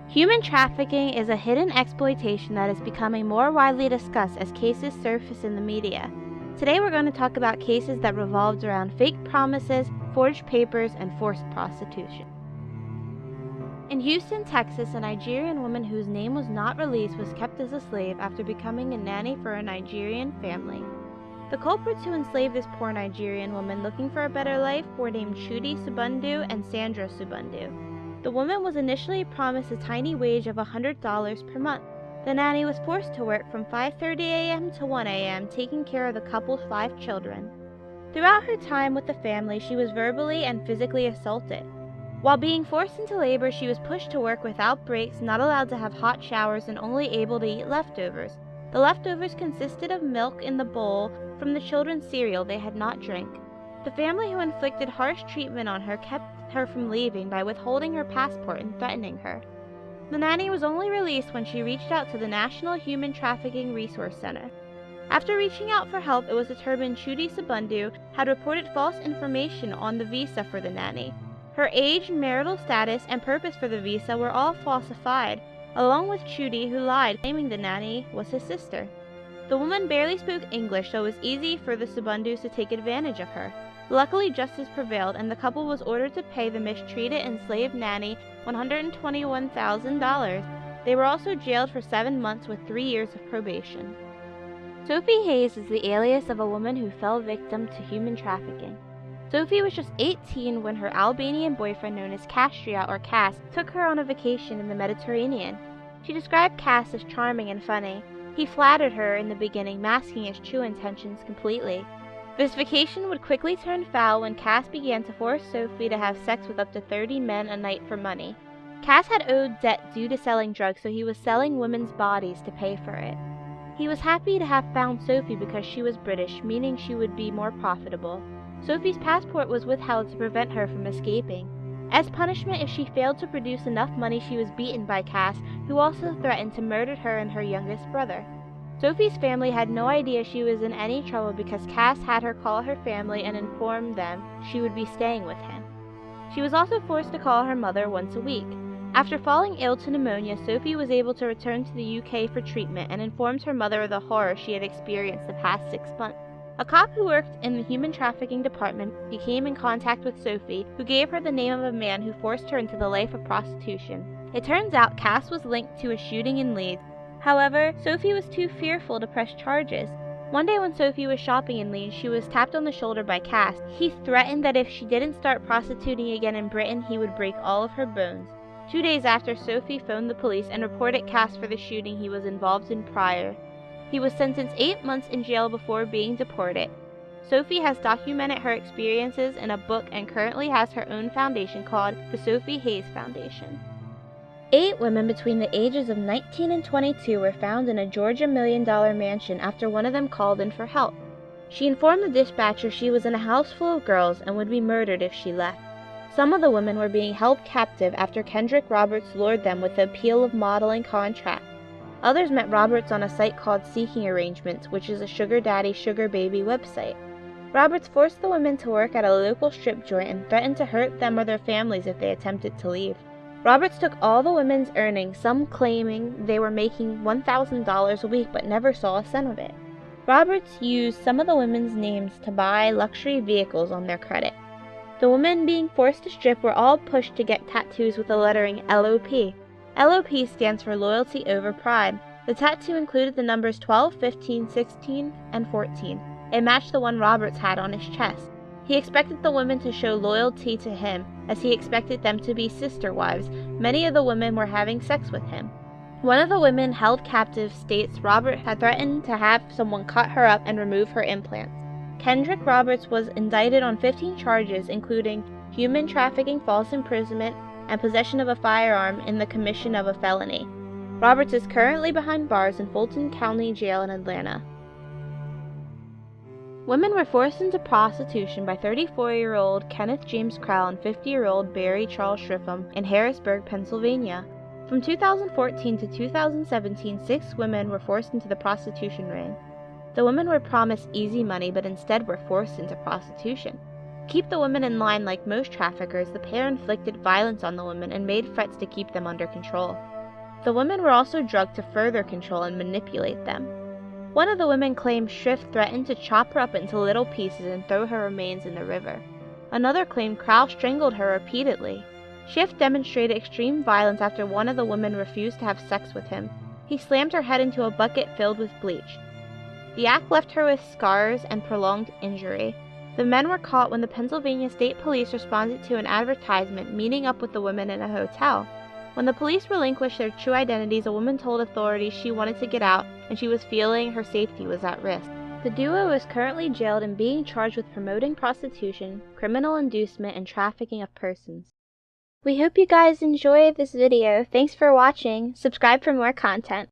Human trafficking is a hidden exploitation that is becoming more widely discussed as cases surface in the media. Today we're going to talk about cases that revolved around fake promises, forged papers, and forced prostitution. In Houston, Texas, a Nigerian woman whose name was not released was kept as a slave after becoming a nanny for a Nigerian family. The culprits who enslaved this poor Nigerian woman looking for a better life were named Chudi Subundu and Sandra Subundu. The woman was initially promised a tiny wage of $100 per month. The nanny was forced to work from 5:30 a.m. to 1 a.m., taking care of the couple's 5 children. Throughout her time with the family, she was verbally and physically assaulted. While being forced into labor, she was pushed to work without breaks, not allowed to have hot showers, and only able to eat leftovers. The leftovers consisted of milk in the bowl from the children's cereal they had not drank. The family who inflicted harsh treatment on her kept her from leaving by withholding her passport and threatening her. The nanny was only released when she reached out to the National Human Trafficking Resource Center. After reaching out for help, it was determined Chudi Subundu had reported false information on the visa for the nanny. Her age, marital status, and purpose for the visa were all falsified, along with Chudi, who lied, claiming the nanny was his sister. The woman barely spoke English, so it was easy for the Subundus to take advantage of her. Luckily, justice prevailed, and the couple was ordered to pay the mistreated enslaved nanny $121,000. They were also jailed for 7 months with 3 years of probation. Sophie Hayes is the alias of a woman who fell victim to human trafficking. Sophie was just 18 when her Albanian boyfriend, known as Kastriot or Cass, took her on a vacation in the Mediterranean. She described Cass as charming and funny. He flattered her in the beginning, masking his true intentions completely. This vacation would quickly turn foul when Cass began to force Sophie to have sex with up to 30 men a night for money. Cass had owed debt due to selling drugs, so he was selling women's bodies to pay for it. He was happy to have found Sophie because she was British, meaning she would be more profitable. Sophie's passport was withheld to prevent her from escaping. As punishment, if she failed to produce enough money, she was beaten by Cass, who also threatened to murder her and her youngest brother. Sophie's family had no idea she was in any trouble because Cass had her call her family and inform them she would be staying with him. She was also forced to call her mother once a week. After falling ill to pneumonia, Sophie was able to return to the UK for treatment and informed her mother of the horror she had experienced the past 6 months. A cop who worked in the human trafficking department became in contact with Sophie, who gave her the name of a man who forced her into the life of prostitution. It turns out Cass was linked to a shooting in Leeds. However, Sophie was too fearful to press charges. One day when Sophie was shopping in Leeds, she was tapped on the shoulder by Cass. He threatened that if she didn't start prostituting again in Britain, he would break all of her bones. 2 days after, Sophie phoned the police and reported Cass for the shooting he was involved in prior. He was sentenced 8 months in jail before being deported. Sophie has documented her experiences in a book and currently has her own foundation called the Sophie Hayes Foundation. 8 women between the ages of 19 and 22 were found in a Georgia million-dollar mansion after one of them called in for help. She informed the dispatcher she was in a house full of girls and would be murdered if she left. Some of the women were being held captive after Kendrick Roberts lured them with the appeal of modeling contract. Others met Roberts on a site called Seeking Arrangements, which is a sugar daddy, sugar baby website. Roberts forced the women to work at a local strip joint and threatened to hurt them or their families if they attempted to leave. Roberts took all the women's earnings, some claiming they were making $1,000 a week but never saw a cent of it. Roberts used some of the women's names to buy luxury vehicles on their credit. The women being forced to strip were all pushed to get tattoos with the lettering LOP. LOP stands for Loyalty Over Pride. The tattoo included the numbers 12, 15, 16, and 14. It matched the one Roberts had on his chest. He expected the women to show loyalty to him, as he expected them to be sister wives. Many of the women were having sex with him. One of the women held captive states Robert had threatened to have someone cut her up and remove her implants. Kendrick Roberts was indicted on 15 charges, including human trafficking, false imprisonment, and possession of a firearm in the commission of a felony. Roberts is currently behind bars in Fulton County Jail in Atlanta. Women were forced into prostitution by 34-year-old Kenneth James Crowell and 50-year-old Barry Charles Shripham in Harrisburg, Pennsylvania. From 2014 to 2017, 6 women were forced into the prostitution ring. The women were promised easy money, but instead were forced into prostitution. To keep the women in line like most traffickers, the pair inflicted violence on the women and made threats to keep them under control. The women were also drugged to further control and manipulate them. One of the women claimed Schiff threatened to chop her up into little pieces and throw her remains in the river. Another claimed Krauss strangled her repeatedly. Schiff demonstrated extreme violence after one of the women refused to have sex with him. He slammed her head into a bucket filled with bleach. The act left her with scars and prolonged injury. The men were caught when the Pennsylvania State Police responded to an advertisement meeting up with the women in a hotel. When the police relinquished their true identities, a woman told authorities she wanted to get out and she was feeling her safety was at risk. The duo is currently jailed and being charged with promoting prostitution, criminal inducement, and trafficking of persons. We hope you guys enjoyed this video. Thanks for watching. Subscribe for more content.